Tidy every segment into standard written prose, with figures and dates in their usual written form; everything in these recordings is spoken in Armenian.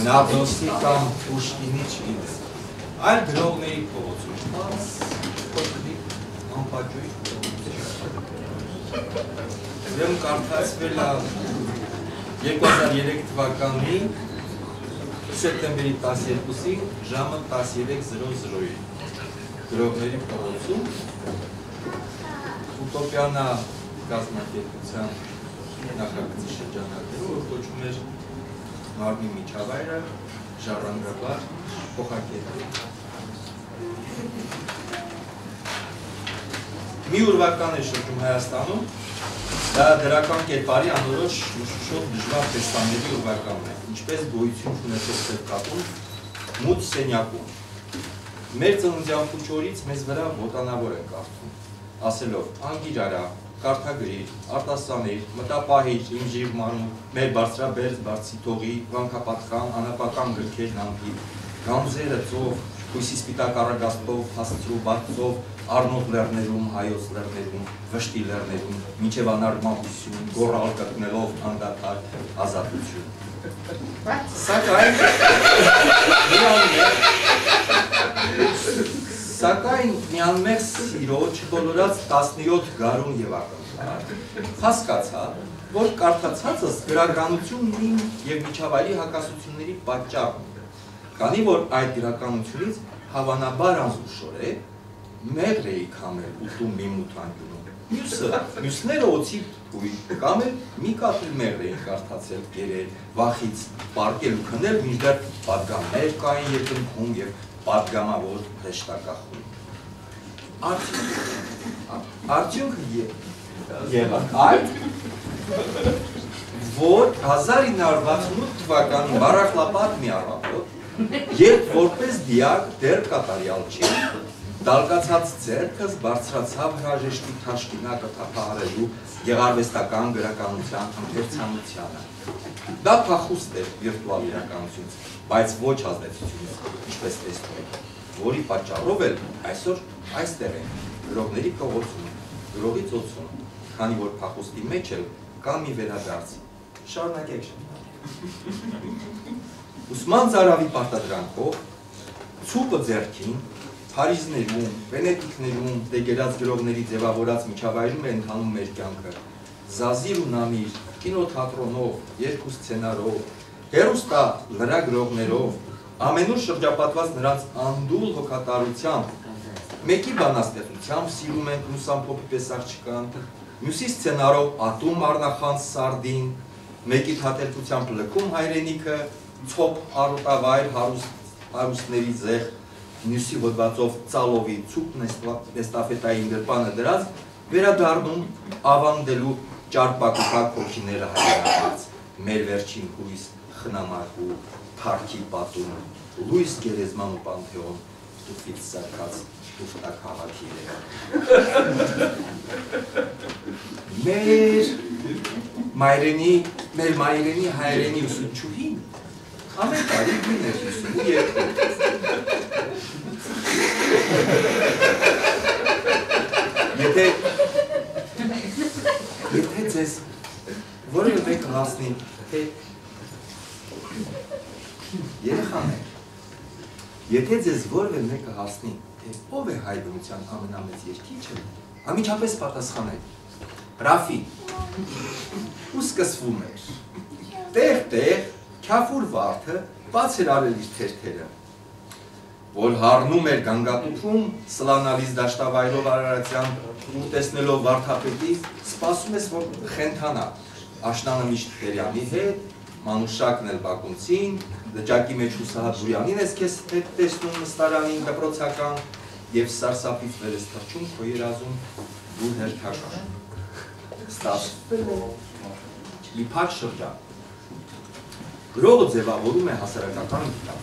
Նավդոսի կամ Պուշկինի չգիտես, այլ գրողների փողոցում, անպաճույի ուրեմն կարդացվել է 2003 թվականի սեպտեմբերի 12-ի ժամը 13:00-ին գրողների փողոցում Ուտոպիանա կազմակերպության նախագծի շրջանակներում, որ կոչվում էր Մարմի միջավայրը, ժառանգաբար, փոխակերպել։ Մի ուրվական է շրջում Հայաստանում, դա դրական կերպարի անորոշ մշուշով դժվար տեսանելի ուրվականն է, ինչպես գոյություն ունեցող սեպկատում, մութ սենյակում։ Մեր ծննդյան փուչորից մեզ վրա ոտանավոր են կարդում, ասելով անգիր արա, կարդագրիր, արտասանիր, մտապահիր, իմ ժիվմանում, մեր բարձրաբերձ բարձի թողի, վանքապատխան, անապական գրքերն ամպի, գանձերը ծով, հույսի սպիտակ առագաստով, հասցրու բարձով, առնոտ լեռներում, հայոց լեռներում, վշտի լեռներում, մինչև անարգմահություն, գոռալ կրկնելով անդադար ազատություն։ Սակայն միանմեղ սիրո չդոլորած 17 գարուն և ակնկալ, հասկացա, որ կարդացածս գրականությունն և միջավայրի հակասությունների պատճառն է, քանի որ այդ գրականությունից հավանաբար անզուշոր է, մեղր էի քամել ուտում մի մութանկյունում, մյուսները օծի թույլ, կամ էլ մի կապել մեղր էին կարդացել կերել, վախից պարկել ու քնել, մինչդեռ պատգամներ կային երկնքում և պատգամավոր հեշտակախում։ Արդյունքը եղավ այդ, որ 1968 թվականին բարախլապատ մի առավոտ, երբ որպես դիակ դեռ կատարյալ չի, դալկացած ձեռքս բարձրացավ հրաժեշտի թաշկինակը թափահարելու գեղարվեստական գրականության ընթերցանությանը։ Դա փախուստ էր վիրտուալ իրականությունից, բայց ոչ ազդեցությունից, ինչպես տեսնում եք, որի պատճառով էլ այսօր այստեղ են գրողների փողոցում, գրողի ծոցում, քանի որ փախուստի մեջ էլ կա մի վերադարձ։ Շարունակեք։ Ուսման ծարավի պարտադրանքով, ցուպը ձեռքին, Փարիզներում, Վենետիկներում դեգերած գրողների ձևավորած միջավայրում է ընթանում մեր կյանքը։ Զազիր ու նամիր, կինոթատրոնով, երկու սցենարով, հեռուստա լրագրողներով, ամենուր շրջապատված նրանց անդուլ հոգատարությամբ, մեկի բանաստեղծությամբ սիրում ենք լուսամփոփի պես աղջկան, մյուսի սցենարով ատում առնախանձ սարդին, մեկի թատերքությամբ լքում հայրենիքը, ցոփ արոտավայր հարուստների զեղ, մյուսի հոդվածով ծալովի ցուպ նեստաֆետային գրպանը դրած, վերադառնում ավանդելու ճարպակուկակ հոգիները հայրենաց, մեր վերջին հույս խնամակու, թարքի պատում, լույս գերեզման ու պանթեոն, տուֆից սարքած տուֆտակ հավաքի մեր մայրենի հայրենի ուսուցչուհին ամեն տարի գույն էր 52 Եթե ձեզ որևէ մեկը հասնի, թե երեխան է, Եթե ձեզ որևէ մեկը հասնի, թե ով է հայրենության ամենամեծ երգիչը, անմիջապես պատասխանեք Ռաֆի։ Ու սկսվում էր։ Տեղ-տեղ քյաֆուր վարդը բաց էր արել իր թերթերը, որ հառնում էր գանգատուփում, սլանալիս դաշտավայրով Արարատյան ու տեսնելով վարդապետի, սպասում ես, որ խենթանա, աշնանը միշտ Տերյանի հետ, Մանուշակն էլ Բակունցին, լճակի մեջ Հուսահատ Բուրյանին ես քեզ տեսնում նստարանին դպրոցական եւ սարսափից վեր ես թռչում քո երազում դու հերթական։ Ստացվել է մի փակ շրջան։ Գրողը ձևավորում է հասարակական գիտակ։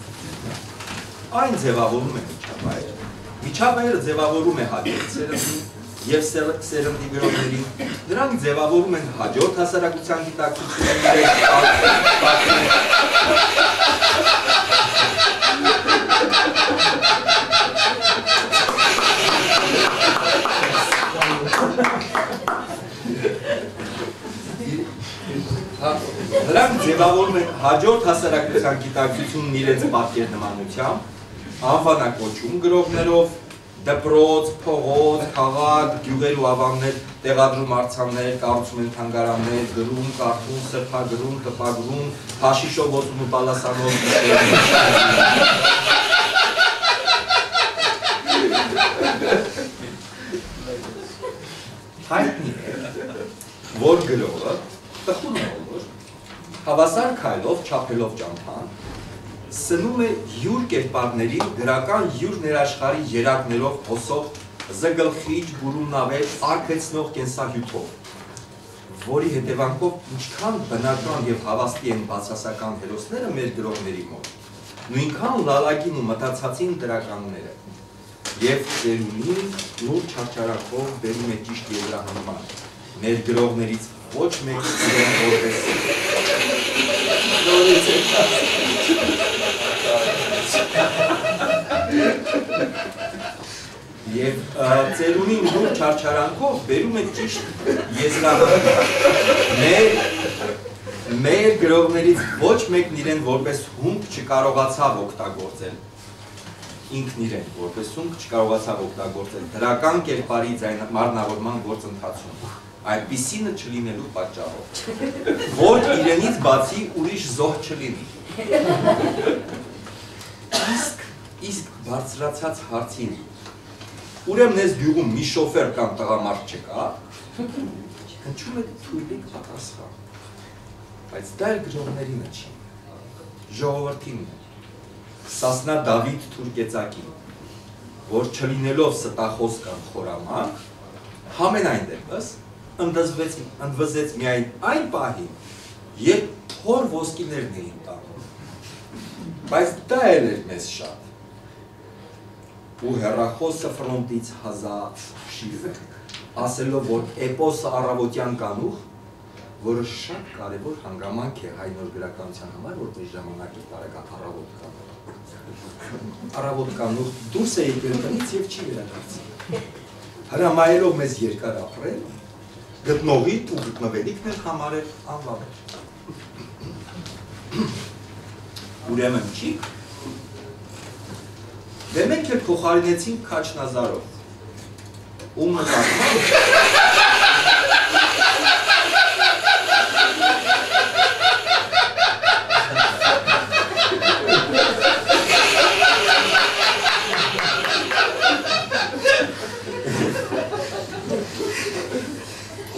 Այն ձևավորում է միջավայրը։ Միջավայրը ձևավորում է հաջորդ սերնդին և սերնդի գրողներին, նրանք ձևավորում են հաջորդ հասարակության գիտակցությունների Նրանք ձևավորում են հաջորդ հասարակության գիտակցությունն իրենց պատկերնմանությամբ, անվանակոչում գրողներով, դպրոց, փողոց, քաղաք, գյուղեր ու ավաններ տեղադրում արձաններ, կառուցում են թանգարաններ, գրում, կարդում, սրբագրում, տպագրում, հաշիշով ոտում ու բալասանով հայտնի է, որ գրողը տխուր մոլոր, հավասար քայլով, չափելով ճամփան, սնում է յուր կերպարների գրական յուր ներաշխարի երակներով հոսող զգլխիչ, բուրումնավեր, արգեցնող կենսահյութով, որի հետևանքով ինչքան բնական և հավաստի են բացասական հերոսները մեր գրողների մոտ, նույնքան լալակին ու մտածածին դրականները, և ծերունին նուր չարչարակով բերում է ճիշտ եզրահանգման, մեր գրողներից ոչ մեկ իրեն որպես Եվ ծերունին նուր չարչարանքով բերում է ճիշտ եզրահանգման, մեր գրողներից ոչ մեկն իրեն որպես հումք չկարողացավ օգտագործել, ինքն իրեն որպես հումք չկարողացավ օգտագործել դրական կերպարի մարմնավորման գործընթացում, այդպիսինը չլինելու պատճառով, որ իրենից բացի ուրիշ զոհ չլինի։ Իսկ բարձրացած հարցին, ուրեմն ես գյուղում մի շոֆեր կամ տղամարդ չկա, հնչում է թույլիկ պատասխան, բայց դա էլ գրողներինը չի, ժողովրդինն է, Սասնա Դավիթ Թուրկեցակին, որ չլինելով ստախոս կամ խորամանկ, համենայն դեպս ընդվզեց միայն այն պահին, երբ թոր ոսկիներն էին տանում, բայց դա էլ էր մեզ շատ, ու հեռախոսը ֆրոնտից հազաց շիվը, ասելով, որ էպոսը առավոտյան կանուխ, որը շատ կարևոր հանգամանք է հայ նոր գրականության համար, որպես ժամանակ է տարեկան առավոտ կանուխ։ Առավոտ կանուխ դուրս է եկել տնից և չի վերադարձել։ Հրամայելով մեզ երկար ապրել, գտնողիդ ու գտնվելիքն էլ համարել անվավեր։ Ուրեմն չիք, դե մենք էլ փոխարինեցինք Քաչնազարով, ում նկատմամբ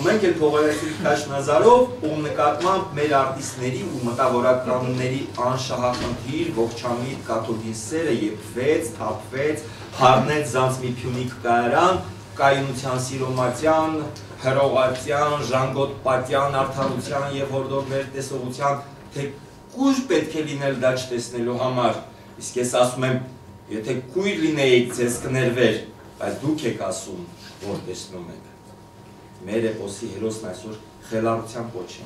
մենք էլ փոխարինեցինք Քաչնազարով, ում նկատմամբ մեր արտիստների ու մտավորականների անշահախնդիր ողջամիտ կաթողիկ սերը եփվեց, թափվեց, հառնեց զանց մի փյունիկ կայարան, կայունության Սիրոմատյան, հրողատյան, ժանգոտպատյան, արդարության և հորդորներ տեսողության, թե կույր պետք է լինել դա չտեսնելու համար, իսկ ես ասում եմ, եթե կույր լինեիք ձեզ կներվեր, բայց դուք եք ասում, որ տեսնում եք։ Մեր էպոսի հերոսն այսօր խելառության պոչ է,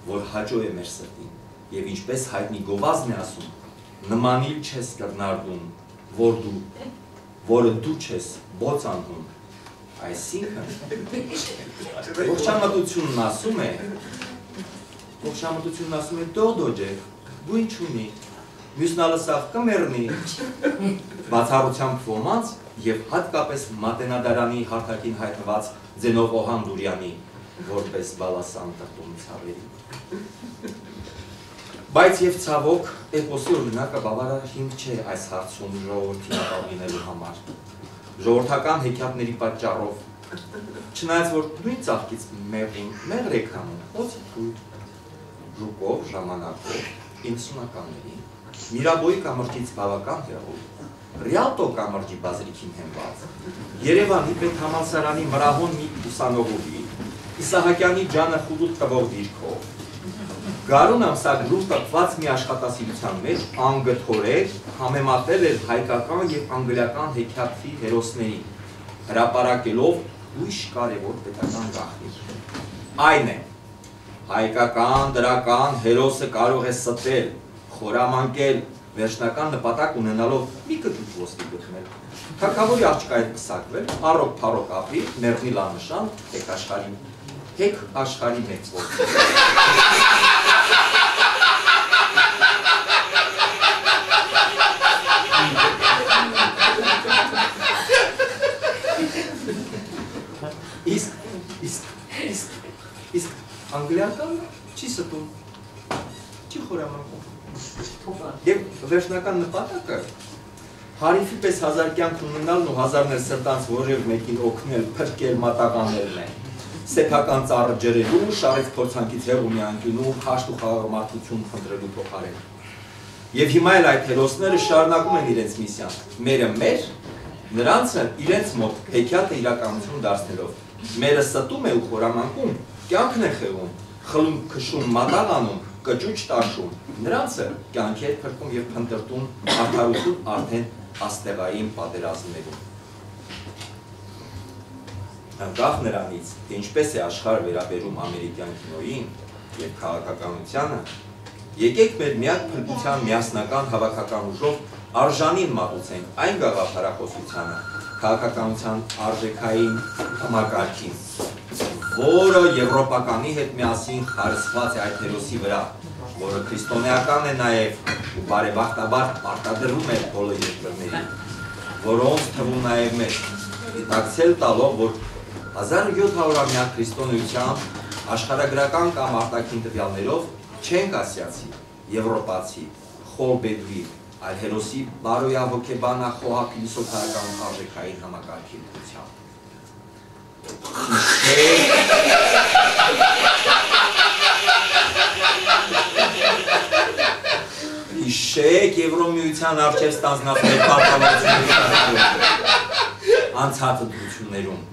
որ հաճո է մեր սրտին, և ինչպես հայտնի գովազն է ասում, նմանիլ չես կրնարդում, որը դու չես բոց անում, այսինքն, ողջամտությունն ասում է, դողդոջ է, գույն չունի, մյուսնալսավ կմեռնի, բացառությամբ ոմանց և հատկապես մատենադարանի հարթակին հայտնված ձենով Օհան Դուրյանի, որպես բալասան տրտում ցավերի։ Բայց և ցավոք, էպոսի օրինակը բավարար հիմք չէ այս հարցում ժողովրդի ապավինելու համար։ Ժողովրդական հեքիաթների պատճառով, չնայած որ նույն ծաղկից մեղր եք հանում, ոցի թույլ, ժուկով, ժամանակով, 90-ականներին, Միրաբոյի կամրջից բավական հեռու, Ռիալտո կամրջի բազրիքին հենված, Երևանի պետհամալսարանի մրահոն մի ուսանողուհի, Իսահակյանի ջանը խուլուտ տվող դիրքով, Գարուն ամսակ լուր տպված մի աշխատասիրության մեջ անգթորեն համեմատել էր հայկական և անգլիական հեքիաթի հերոսներին, հրապարակելով ուրիշ կարևոր պետական գաղտնիք։ Այն է, հայկական դրական հերոսը կարող է ստել, խորամանկել, վերջնական նպատակ ունենալով մի կճուճ ոսկի գտնել, թագավորի աղջկայից պսակվել, առոք-փառոք ապրի, մեռնի լավ նշան, հեք աշխարհի մեծ ոսկի։ Իսկ անգլիական չի ստում, չի խորամանկում։ Եվ վերջնական նպատակը հարիֆի պես հազար կյանք ունենալն ու հազարներ սրտանց որև մեկին օգնել, փրկել մատաղաններն են, սեփական ծառը ջրելու, շարեց փորձանքից հեռու մի անկյունում, հաշտ ու խաղաղամարտություն խնդրելու փոխարեն։ Եվ հիմա էլ այդ հերոսները շարունակում են իրենց միսիան, մերը մեր, նրանցը իրենց մոտ հեքիաթը իրականություն դարձնելով, մերը ստում է ու խորամանկում, կյանքն է խեղում, խլում քշում մատաղ անում, կճուճ տաշում, նրանցը կյանքի հետ փրկում և փնտրտում արդարություն արդեն աստեղային պատերազմներում։ Անկախ նրանից, թե ինչպես է աշխարհը վերաբերում ամերիկյան կինոյին և քաղաքականությանը, եկեք մեր միակ փրկության միասնական հավաքական ուժով արժանին մատուցենք այն գաղափարախոսությանը, քաղաքականության արժեքային համակարգին, որը եվրոպականի հետ միասին խարսխված է այդ հերոսի վրա, որը քրիստոնեական է նաև ու բարեբախտաբար արտադրվում է բոլոր երկրներին, որոնց թվում նաև մեր դիտակցել տալով, որ 1700-ամյա քրիստոնեությամբ աշխարհագրական կամ արտաքին տվյալներով չենք ասիացի, եվրոպացի, խոր բեդուի, այլ հերոսի բարոյահոգեբանա խոհափիլիսոփայական արժեքային համակարգի ուղղությամբ։ Հիշեք Եվրոմիության առջև ստանձնած մեր պարտավորությունների անցած ընտրություններում,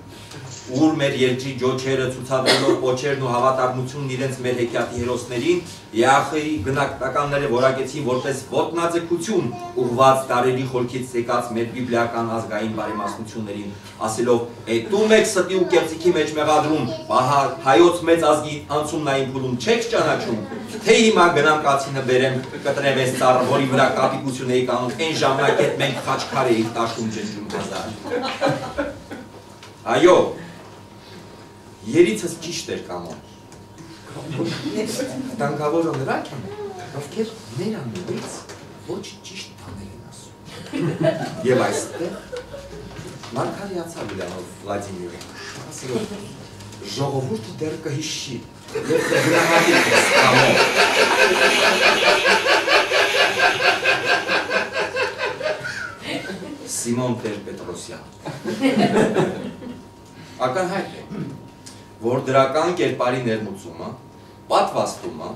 ուր մեր երկրի ջոչերը ցուցադրելով կոչերն ու հավատարմությունն իրենց մեր հեքիաթի հերոսներին, ԵԱԽ-ի գնահատականները որակեցին որպես ոտնաձգություն ուղղված դարերի խորքից եկած մեր բիբլիական ազգային բարեմասնություններին, ասելով՝ «Էդու մեկ ստի ու կեղծիքի մեջ մեղադրում, հայոց մեծ ազգի անցումնային փուլում չեք ճանաչում, թե հիմա գնամ կացինը բերեմ կտրև ես ծառը, որի վրա կապիկություն էի կանում, այն ժամանակ հետ մենք խաչքար էինք տաշում ջնջում հազար»։ Այո, երիցս ճիշտ էր կամոն։ Տանկավորը նրանք են, ովքեր մեր անունից ոչ ճիշտ բաներ են ասում։ Եվ այստեղ մարգարեացավ իրանով Վլադիմիրը, ասելով, ժողովուրդը դեռ կհիշի, և կգնահատի քեզ կամոն։ Սիմոն Տեր-Պետրոսյան։ Ակնհայտ է, որ դրական կերպարի ներմուծումը, պատվաստումը,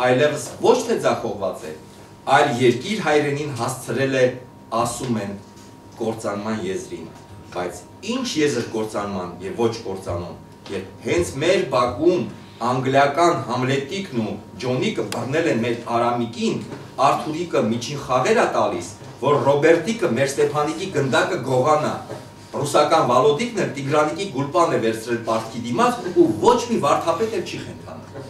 այլևս ոչ թե ձախողված է, այլ երկիր հայրենին հասցրել է, ասում են, կործանման եզրին, բայց ինչ եզր կործանման և ոչ կործանում, երբ հենց մեր բակում անգլիական Համլետիկն ու Ջոնիկը բռնել են մեր Արամիկին, Արթուրիկը միջին խաղեր է տալիս, որ Ռոբերտիկը մեր Ստեփանիկի գնդակը գողանա, ռուսական Վալոդիկն էլ Տիգրանիկի գուլպան է վերցրել պարտքի դիմաց ու ոչ մի վարդապետ էլ չի խենթանում։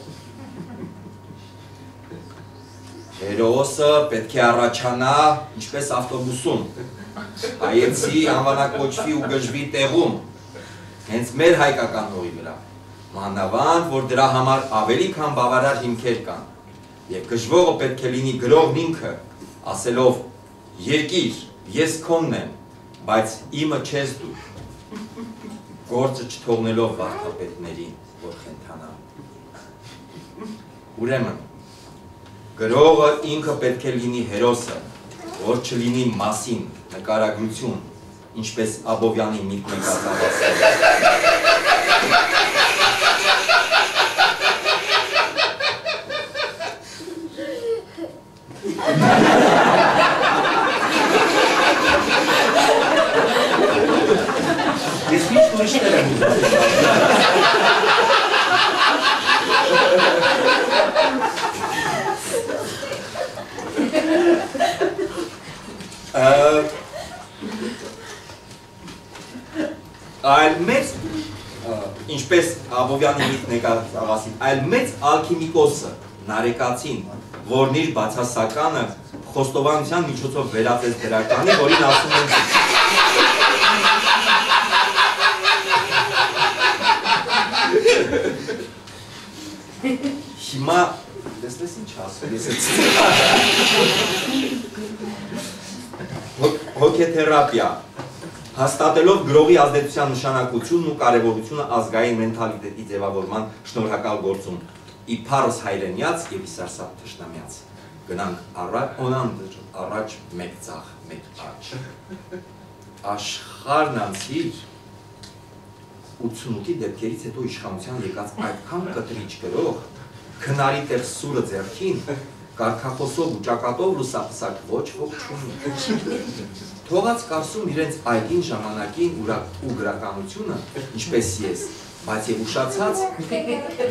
Հերոսը պետք է առաջանա ինչպես ավտոբուսում, հայեցի անվանակոչվի ու գժվի տեղում, հենց մեր հայկական հողի վրա, մանավանդ, որ դրա համար ավելի քան բավարար հիմքեր կան, և գժվողը պետք է լինի գրողն ինքը, ասելով երկիր, ես քոնն եմ, բայց իմը չես դու, գործը չթողնելով վարդապետներին, որ խենթանա։ Ուրեմն, գրողը ինքը պետք է լինի հերոսը, որ չլինի մասին, նկարագրություն, ինչպես Աբովյանի միտքն է կատարված։ Ես միշտ ուրիշներ եմ այլ մեծ, ինչպես Աբովյանի միտքն է կատարված, այլ մեծ ալքիմիկոսը, նարեկացին, որն իր բացասականը խոստովանության միջոցով վերածեց դրականի, որին ասում են հիմա դեսնես ինչ ասում ես հոգեթերապիա հաստատելով գրողի ազդեցության նշանակությունն ու կարևորությունը ազգային մենթալիտետի ձևավորման շնորհակալ գործում իբարս հայրենյաց եւ իսարսափ թշնամյաց գնանք առաջ մեկ ցախ մեկ աճ աշխարհն անցիր 88-ի դեպքերից հետո իշխանության եկած այդքան կտրիչ գրող քնարի տեղ սուրը ձեռքին կարգախոսով ու ճակատով լուսապսակ ոչ ոք չունի թողած կարծում իրենց այգին ժամանակին ու գրականությունը ինչպես ես բայց եւ ուշացած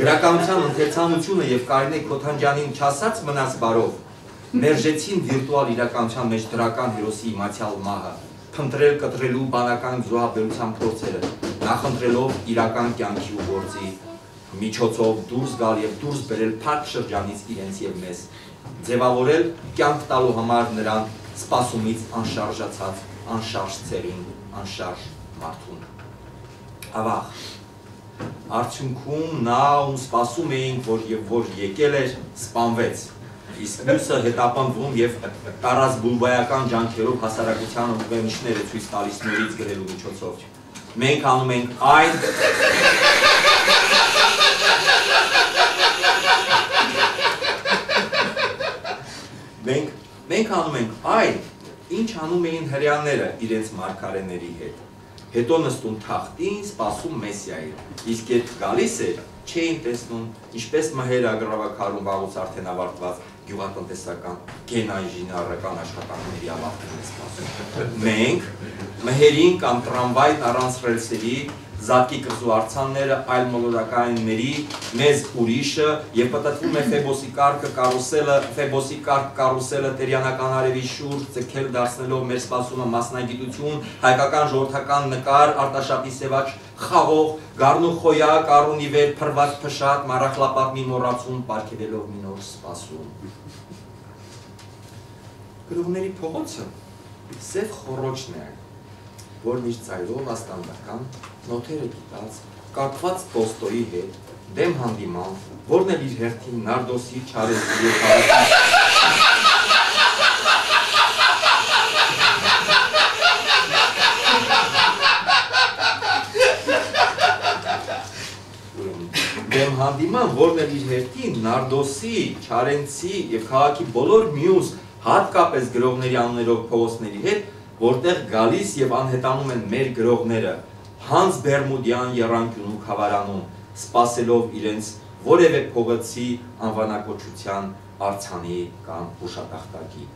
գրականության ընթերցանությունը եւ Կարինե Քոթանջյանին չասած մնաց բարով մերժեցին վիրտուալ իրականության մեջ դրական հերոսի իմացյալ մահը փնտրել կտրելու բանական զոհաբերության փորձերը նախընտրելով իրական կյանքի ու գործի միջոցով դուրս գալ եւ դուրս բերել փակ շրջանից իրենց եւ մեզ ձևավորել կյանք տալու համար նրան սպասումից անշարժացած անշարժ ցերին անշարժ մարդուն ավաղ արդյունքում նա ում սպասում էինք որ եկել էր սպանվեց իսկ մյուսը հետապնդվում եւ տարած բուլբայական ջանքերով հասարակության ուղենիշները ցույց տալիս նորից գրելու միջոցով մենք անում ենք այն մենք անում ենք այն ինչ անում էին հրեաները իրենց մարգարեների հետ հետո նստում թախտին սպասում մեսիային իսկ երբ գալիս էր չէին տեսնում ինչպես մհեր ագրավակարում վաղուց արդեն ավարտված գյուղատնտեսական գենաինժեներական աշխատանքների ավարտին է սպասում մենք մհերին կամ տրամվային առանց ռելսերի զատկի կղզու արձանները այլ մոլորակայինների մեզ ուրիշը եւ պատտվում է Ֆեբոսի կարգ կարուսելը տերյանական արևի շուրջ ձգել դարձնելով մեր սպասումը մասնագիտություն հայկական ժողովրդական նկար արտաշապի սևաճ խաղող գառնու խոյակ առունի վեր փրված փշատ մարախլապատ մի մոռացում պարգևելով մի նոր սպասում գրողների փողոցը սև խոռոչն է որ միշտ ծայրով աստանդական նոթերը գիտած, կարգված Տոլստոյի հետ, դեմ հանդիման, որն էլ իր հերթին Նարդոսի, Չարեսի և դեմ հանդիման, որն էլ իր հերթին Նարդոսի, Չարենցի և քաղաքի բոլոր մյուս հատկապես գրողների անուններով փողոցների հետ որտեղ գալիս եւ անհետանում են մեր գրողները Հանց Բերմուդյան եռանկյունու խավարանում սպասելով իրենց որևէ փողոցի անվանակոչության արցանի կամ հուշատախտակի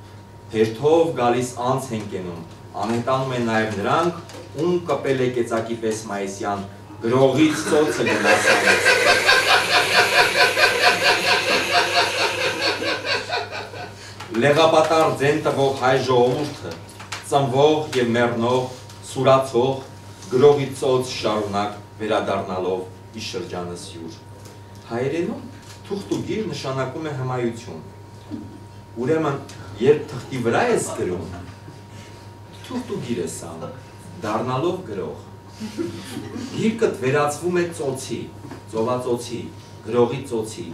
հերթով գալիս անց են կենում անհետանում են նաեւ նրանք ում կպել է կեցակի պես Մայիսյան գրողից ծոցը գնացած լեղապատար ձեն տվող հայ ժողովուրդը ծնվող և մեռնող, սուրացող, գրողի ծոց շարունակ վերադառնալով իր շրջանս յուր։ Հայերենում թուղթուգիր նշանակում է հմայություն։ Ուրեմն, երբ թղթի վրա ես գրում, թուղթուգիր ես անում, դառնալով գրող։ Գիրքդ վերածվում է ծոցի, ծովածոցի, գրողի ծոցի,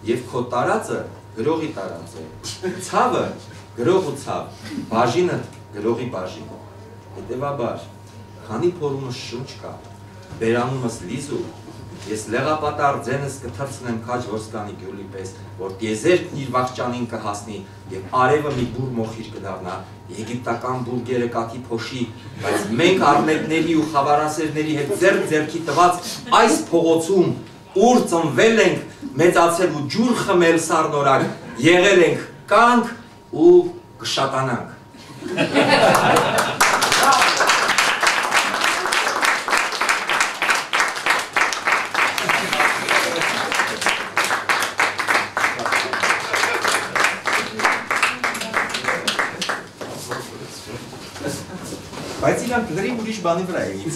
և քո տարածը գրողի տարած է։ Ցավը գրող ու ցավ, բաժինը գրողի բաժին։ Հետևաբար, քանի փորումս շունչ կա, բերանումս լիզու, ես լեղապատար ձենս կթրցնեմ քաջ ոսկանի գյուլի պես, որ տիեզերքն իր վախճանին կհասնի և արևը մի բուր մոխիր կդառնա, եգիպտական բուրգերը կաթի փոշի, բայց մենք առնետների ու խավարասերների հետ ձեռք-ձեռքի տված այս փողոցում, ուր ծնվել ենք, մեծացել ու ջուր խմել սառնորակ, եղել ենք, կանք ու կշատանանք։ Բայց իրանք լրիվ ուրիշ բանի վրա էին ինձ։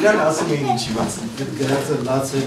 Իրանք ասում էին ինչի մասն։ Գրածը լաց է